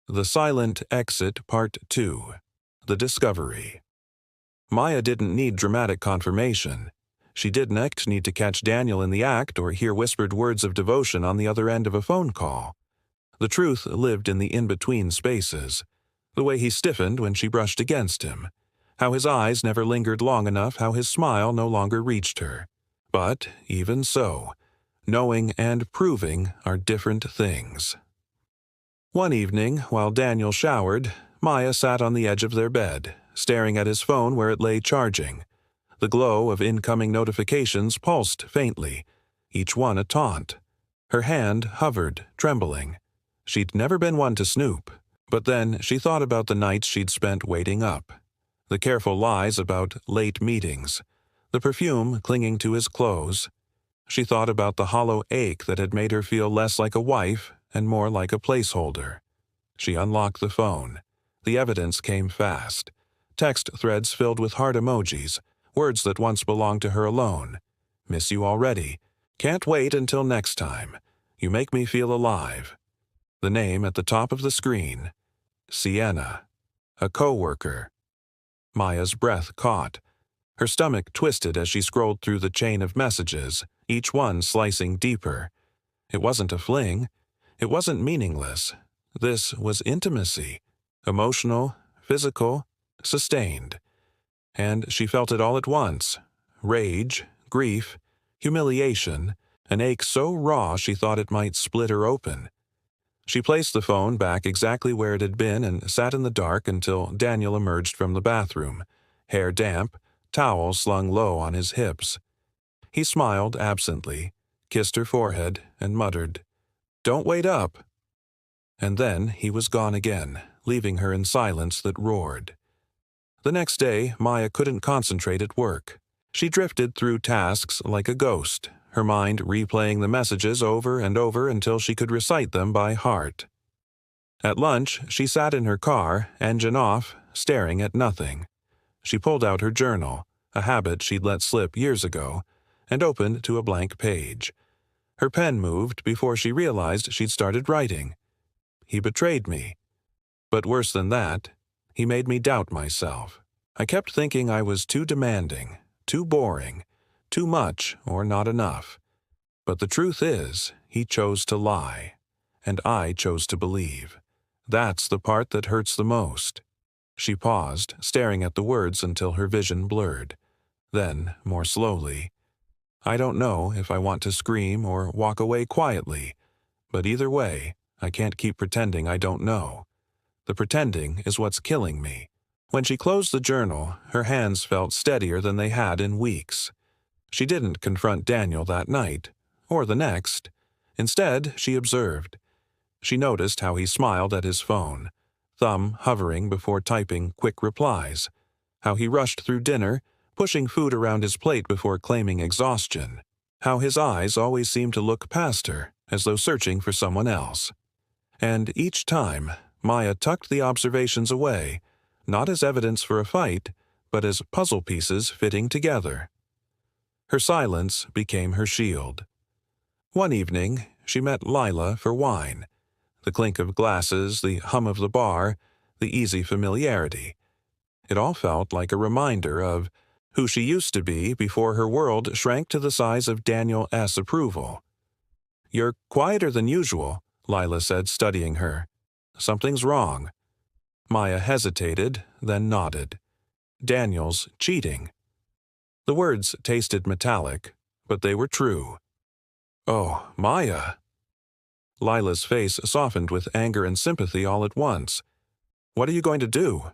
The Silent Exit Part 2. The Discovery. Maya didn't need dramatic confirmation. She didn't need to catch Daniel in the act or hear whispered words of devotion on the other end of a phone call. The truth lived in the in-between spaces. The way he stiffened when she brushed against him. How his eyes never lingered long enough, how his smile no longer reached her. But, even so, knowing and proving are different things. One evening, while Daniel showered, Maya sat on the edge of their bed, staring at his phone where it lay charging. The glow of incoming notifications pulsed faintly, each one a taunt. Her hand hovered, trembling. She'd never been one to snoop, but then she thought about the nights she'd spent waiting up. The careful lies about late meetings, the perfume clinging to his clothes. She thought about the hollow ache that had made her feel less like a wife and more like a placeholder. She unlocked the phone. The evidence came fast. Text threads filled with heart emojis, words that once belonged to her alone. Miss you already. Can't wait until next time. You make me feel alive. The name at the top of the screen. Sienna. A co-worker. Maya's breath caught. Her stomach twisted as she scrolled through the chain of messages, each one slicing deeper. It wasn't a fling. It wasn't meaningless. This was intimacy. Emotional, physical, sustained. And she felt it all at once. Rage, grief, humiliation, an ache so raw she thought it might split her open. She placed the phone back exactly where it had been and sat in the dark until Daniel emerged from the bathroom, hair damp, towel slung low on his hips. He smiled absently, kissed her forehead, and muttered, "Don't wait up." And then he was gone again, leaving her in silence that roared. The next day, Maya couldn't concentrate at work. She drifted through tasks like a ghost, her mind replaying the messages over and over until she could recite them by heart. At lunch, she sat in her car, engine off, staring at nothing. She pulled out her journal, a habit she'd let slip years ago, and opened to a blank page. Her pen moved before she realized she'd started writing. He betrayed me. But worse than that, he made me doubt myself. I kept thinking I was too demanding, too boring, too much or not enough. But the truth is, he chose to lie, and I chose to believe. That's the part that hurts the most. She paused, staring at the words until her vision blurred. Then, more slowly, I don't know if I want to scream or walk away quietly, but either way, I can't keep pretending I don't know. The pretending is what's killing me. When she closed the journal, her hands felt steadier than they had in weeks. She didn't confront Daniel that night, or the next. Instead, she observed. She noticed how he smiled at his phone, thumb hovering before typing quick replies, how he rushed through dinner, pushing food around his plate before claiming exhaustion, how his eyes always seemed to look past her, as though searching for someone else. And each time, Maya tucked the observations away, not as evidence for a fight, but as puzzle pieces fitting together. Her silence became her shield. One evening, she met Lila for wine. The clink of glasses, the hum of the bar, the easy familiarity. It all felt like a reminder of who she used to be before her world shrank to the size of Daniel S. approval. "You're quieter than usual," Lila said, studying her. "Something's wrong." Maya hesitated, then nodded. Daniel's cheating. The words tasted metallic, but they were true. "Oh, Maya." Lila's face softened with anger and sympathy all at once. "What are you going to do?"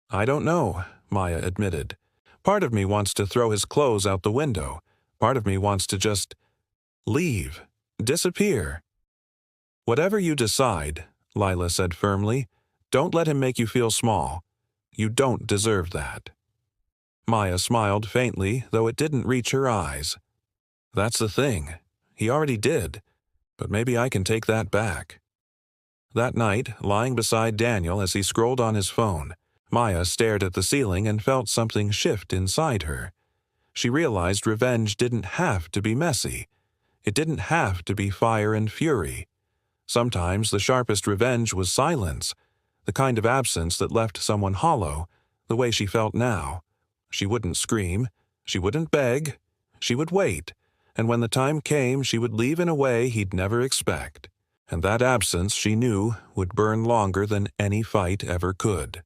"I don't know," Maya admitted. "Part of me wants to throw his clothes out the window. Part of me wants to just leave, disappear." "Whatever you decide," Lila said firmly, "don't let him make you feel small. You don't deserve that." Maya smiled faintly, though it didn't reach her eyes. "That's the thing. He already did. But maybe I can take that back." That night, lying beside Daniel as he scrolled on his phone, Maya stared at the ceiling and felt something shift inside her. She realized revenge didn't have to be messy. It didn't have to be fire and fury. Sometimes the sharpest revenge was silence, the kind of absence that left someone hollow, the way she felt now. She wouldn't scream, she wouldn't beg, she would wait, and when the time came she would leave in a way he'd never expect. And that absence, she knew, would burn longer than any fight ever could.